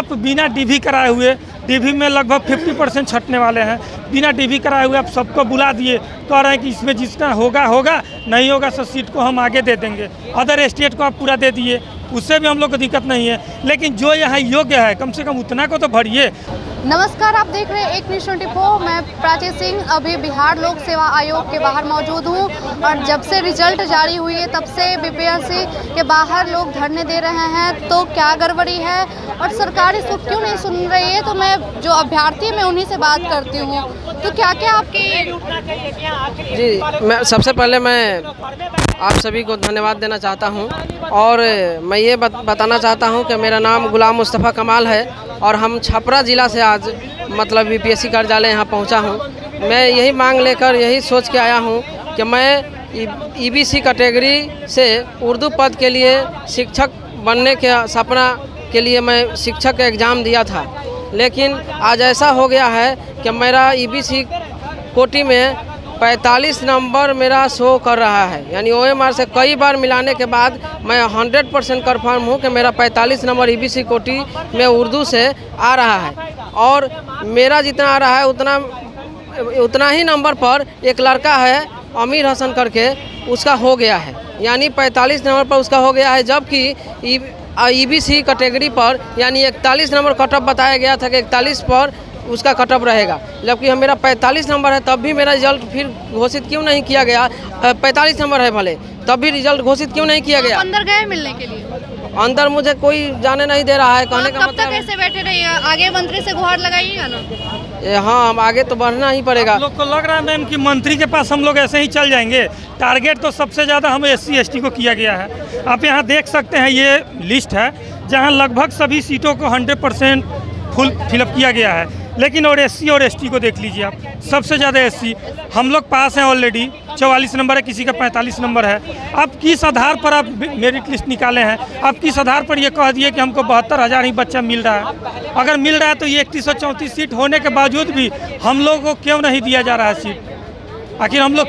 आप बिना डीवी कराए हुए, डीवी में लगभग 50% छटने वाले हैं, बिना डीवी कराए हुए आप सबको बुला दिए, कह रहे हैं कि इसमें जितना होगा होगा, नहीं होगा सर सीट को हम आगे दे देंगे। अदर स्टेट को आप पूरा दे दिए, उससे भी हम लोग को दिक्कत नहीं है, लेकिन जो यहाँ योग्य है कम से कम उतना को तो भरिए। नमस्कार, आप देख रहे हैं एक न्यूज़ 24। मैं प्राची सिंह अभी बिहार लोक सेवा आयोग के बाहर मौजूद हूं और जब से रिजल्ट जारी हुई है तब से बीपीएससी के बाहर लोग धरने दे रहे हैं। तो क्या गड़बड़ी है और सरकार इसको क्यों नहीं सुन रही है? तो मैं जो अभ्यर्थी मैं उन्हीं से बात करती हूँ। तो क्या क्या आपकी जी, मैं सबसे पहले आप सभी को धन्यवाद देना चाहता हूं और मैं ये बताना चाहता हूं कि मेरा नाम गुलाम मुस्तफ़ा कमाल है और हम छपरा ज़िला से आज मतलब बीपीएससी कार्यालय यहाँ पहुँचा हूँ। मैं यही मांग लेकर यही सोच के आया हूँ कि मैं ईबीसी कैटेगरी से उर्दू पद के लिए शिक्षक बनने के सपना के लिए मैं शिक्षक का एग्ज़ाम दिया था, लेकिन आज ऐसा हो गया है कि मेरा ईबीसी कोटी में 45 नंबर मेरा शो कर रहा है, यानी ओएमआर से कई बार मिलाने के बाद मैं 100% कन्फर्म हूँ कि मेरा 45 नंबर ईबीसी कोटी में उर्दू से आ रहा है और मेरा जितना आ रहा है उतना ही नंबर पर एक लड़का है अमीर हसन करके, उसका हो गया है, यानी 45 नंबर पर उसका हो गया है, जबकि ईबीसी कैटेगरी पर यानी 41 नंबर कट ऑफ बताया गया था कि 41 पर उसका कट ऑफ रहेगा, जबकि मेरा 45 नंबर है तब भी मेरा रिजल्ट फिर घोषित क्यों नहीं किया गया? 45 नंबर है भले, तब भी रिजल्ट घोषित क्यों नहीं किया गया? अंदर गए मिलने के लिए? अंदर मुझे कोई जाने नहीं दे रहा है। कहने का मतलब तक ऐसे बैठे रहिए, आगे मंत्री से गुहार लगाइएगा ना। हाँ, हम आगे तो बढ़ना ही पड़ेगा। आप लोग को लग रहा है मैम कि मंत्री के पास हम लोग ऐसे ही चल जाएंगे? टारगेट तो सबसे ज़्यादा हम SC ST को किया गया है। आप यहाँ देख सकते हैं, ये लिस्ट है जहाँ लगभग सभी सीटों को 100% फुल फिलअप किया गया है, लेकिन और SC और ST को देख लीजिए आप, सबसे ज़्यादा SC हम लोग पास हैं ऑलरेडी, 44 नंबर है, किसी का 45 नंबर है। आप किस आधार पर आप मेरिट लिस्ट निकाले हैं? आप किस आधार पर ये कह दिए कि हमको 72,000 ही बच्चा मिल रहा है? अगर मिल रहा है तो ये 3134 सीट होने के बावजूद भी हम लोग को क्यों नहीं दिया जा रहा है सीट? आखिर हम लोग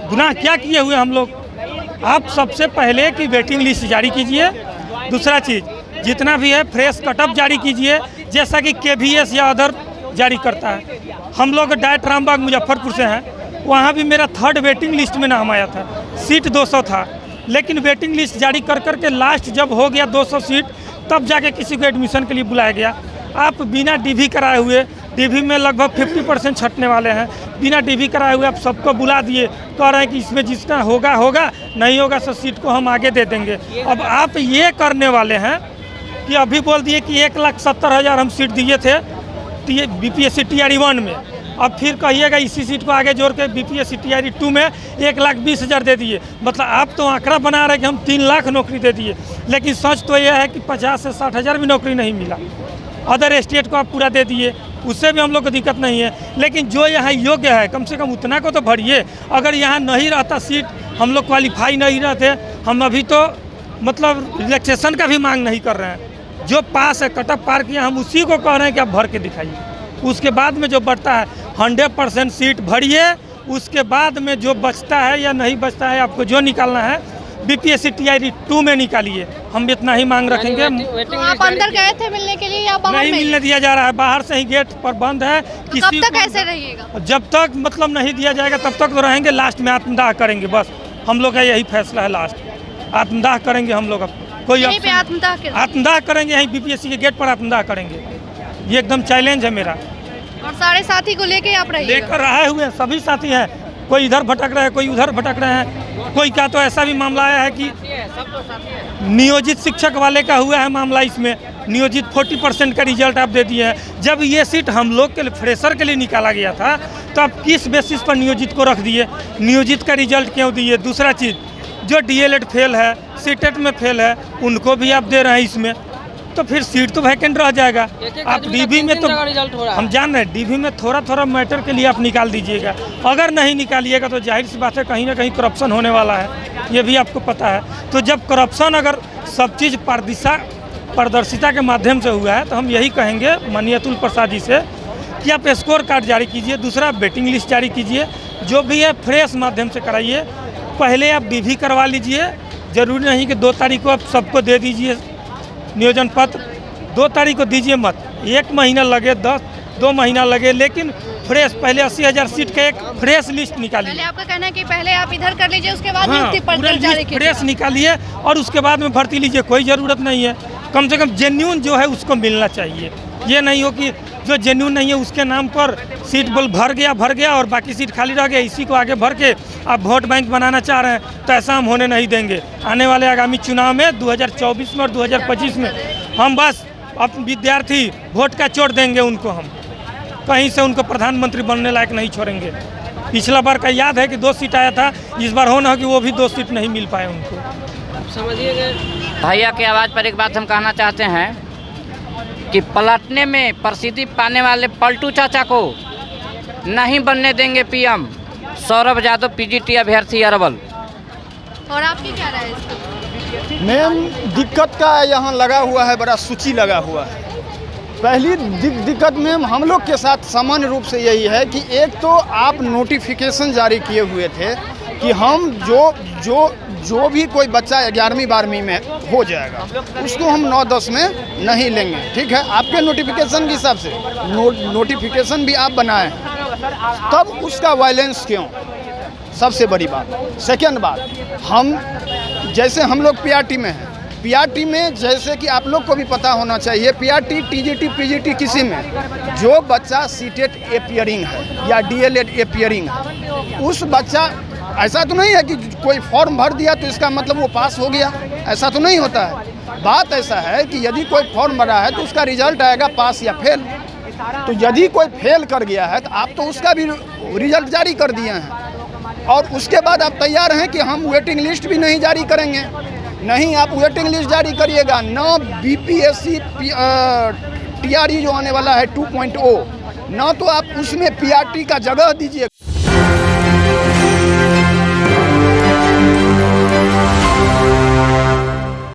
गुनाह क्या किए हुए हम लोग? आप सबसे पहले की वेटिंग लिस्ट जारी कीजिए, दूसरा चीज़ जितना भी है फ्रेश कटअप जारी कीजिए, जैसा कि KVS या अदर जारी करता है। हम लोग डायट रामबाग मुजफ्फरपुर से हैं, वहाँ भी मेरा 3rd वेटिंग लिस्ट में नाम आया था, सीट 200 था, लेकिन वेटिंग लिस्ट जारी कर के लास्ट जब हो गया 200 सीट तब जाके किसी को एडमिशन के लिए बुलाया गया। आप बिना डीवी कराए हुए, डीवी में लगभग 50% छटने वाले हैं, बिना डीवी कराए हुए आप सबको बुला दिए, कह रहे हैं कि इसमें जितना होगा होगा, नहीं होगा सर सीट को हम आगे दे देंगे। अब आप ये करने वाले हैं कि अभी बोल दिए कि 1,70,000 हम सीट दिए थे बीपीएससी TRE 1 में, अब फिर कहिएगा इसी सीट को आगे जोड़ के बीपीएससी TRE 2 में 1,20,000 दे दिए। मतलब आप तो आंकड़ा बना रहे कि हम 3 लाख नौकरी दे दिए, लेकिन सच तो यह है कि 50 से 60,000 भी नौकरी नहीं मिला। अदर स्टेट को आप पूरा दे दिए, उससे भी हम लोग को दिक्कत नहीं है, लेकिन जो यहाँ योग्य है कम से कम उतना को तो भरिए। अगर यहाँ नहीं रहता सीट, हम लोग क्वालिफाई नहीं रहते, हम अभी तो मतलब रिलैक्सेशन का भी मांग नहीं कर रहे हैं। जो पास है कटअप पार किया, हम उसी को कह रहे हैं कि आप भर के दिखाइए। उसके बाद में जो बढ़ता है 100% सीट भरिए, उसके बाद में जो बचता है या नहीं बचता है, आपको जो निकालना है बीपीएससी TRE 2 में निकालिए। हम इतना ही मांग रखेंगे। आप अंदर गए थे मिलने के लिए या बाहर? नहीं मिलने दिया जा रहा है, बाहर से ही गेट पर बंद है। तो कब तक ऐसे रहिएगा? जब तक मतलब नहीं दिया जाएगा तब तक तो रहेंगे, लास्ट में आत्मदाह करेंगे। बस हम लोग का यही फैसला है, लास्ट आत्मदाह करेंगे हम लोग। अब कोई आत्मदाह करेंगे, यहीं बीपीएससी के गेट पर आत्मदाह करेंगे। ये एकदम चैलेंज है मेरा। और सारे साथी को लेके आप रहिए? लेकर आए हुए हैं, सभी साथी हैं, कोई इधर भटक रहे हैं, कोई उधर भटक रहे हैं। कोई का तो ऐसा भी मामला आया है कि नियोजित शिक्षक वाले का हुआ है मामला, इसमें नियोजित 40% का रिजल्ट आप दे दिए हैं। जब ये सीट हम लोग के लिए फ्रेशर के लिए निकाला गया था तो आप किस बेसिस पर नियोजित को रख दिए? नियोजित का रिजल्ट क्यों दिए? दूसरा चीज़, जो DLED फेल है, CTET में फेल है, उनको भी आप दे रहे हैं इसमें, तो फिर सीट तो वैकेंट रह जाएगा। आप DV में तो हम जान रहे हैं, DV में थोड़ा मैटर के लिए आप निकाल दीजिएगा। अगर नहीं निकालिएगा तो जाहिर सी बात है कहीं ना कहीं करप्शन होने वाला है, ये भी आपको पता है। तो जब करप्शन अगर सब चीज़ पारदर्शिता के माध्यम से हुआ है तो हम यही कहेंगे माननीय अतुल प्रसाद जी से कि आप स्कोर कार्ड जारी कीजिए, दूसरा वेटिंग लिस्ट जारी कीजिए, जो भी है फ्रेश माध्यम से कराइए। पहले आप DV करवा लीजिए, ज़रूरी नहीं कि 2 तारीख को आप सबको दे दीजिए नियोजन पत्र। 2 तारीख को दीजिए मत, 1 महीना लगे 2 महीना लगे, लेकिन फ्रेश पहले 80,000 सीट का एक फ्रेश लिस्ट निकालिए। पहले आपका कहना है कि पहले आप इधर कर लीजिए, उसके बाद हाँ, नियुक्ति पूरा पत्र जारी लिस्ट कीजिए। फ्रेश निकालिए और उसके बाद में भर्ती लीजिए, कोई ज़रूरत नहीं है। कम से कम जेन्यून जो है उसको मिलना चाहिए। ये नहीं हो कि जो जेन्यून नहीं है उसके नाम पर सीट बल भर गया और बाकी सीट खाली रह गया, इसी को आगे भर के आप वोट बैंक बनाना चाह रहे हैं, तो ऐसा हम होने नहीं देंगे। आने वाले आगामी चुनाव में 2024 में और 2025 में हम बस अब विद्यार्थी वोट का चोट देंगे उनको, हम कहीं से उनको प्रधानमंत्री बनने लायक नहीं छोड़ेंगे। पिछला बार का याद है कि 2 सीट आया था, इस बार हो ना कि वो भी 2 सीट नहीं मिल पाए उनको। समझिए भैया की आवाज़ पर एक बात हम कहना चाहते हैं कि पलटने में प्रसिद्धि पाने वाले पलटू चाचा को नहीं बनने देंगे पीएम। सौरभ यादव पीजीटी अभ्यर्थी अरवल। और आपकी क्या राय है इस पर? मेन दिक्कत का यहाँ लगा हुआ है, बड़ा सूची लगा हुआ है। पहली दिक्कत में हम लोग के साथ सामान्य रूप से यही है कि एक तो आप नोटिफिकेशन जारी किए हुए थे कि हम जो भी कोई बच्चा 11वीं 12वीं में हो जाएगा उसको हम 9-10 में नहीं लेंगे। ठीक है, आपके नोटिफिकेशन के हिसाब से नोटिफिकेशन भी आप बनाए हैं, तब उसका वायलेंस क्यों? सबसे बड़ी बात। सेकेंड बात, हम लोग पीआरटी में हैं, पीआरटी में जैसे कि आप लोग को भी पता होना चाहिए, पीआरटी टीजीटी पीजीटी किसी में जो बच्चा सीटेट एपियरिंग है या डीएलएड एपियरिंग है, उस बच्चा ऐसा तो नहीं है कि कोई फॉर्म भर दिया तो इसका मतलब वो पास हो गया, ऐसा तो नहीं होता है। बात ऐसा है कि यदि कोई फॉर्म भरा है तो उसका रिजल्ट आएगा पास या फेल। तो यदि कोई फेल कर गया है तो आप तो उसका भी रिजल्ट जारी कर दिए हैं और उसके बाद आप तैयार हैं कि हम वेटिंग लिस्ट भी नहीं जारी करेंगे। नहीं, आप वेटिंग लिस्ट जारी करिएगा ना, बीपीएससी टीआरई जो आने वाला है 2.0 ना, तो आप उसमें पीआरटी का जगह दीजिए।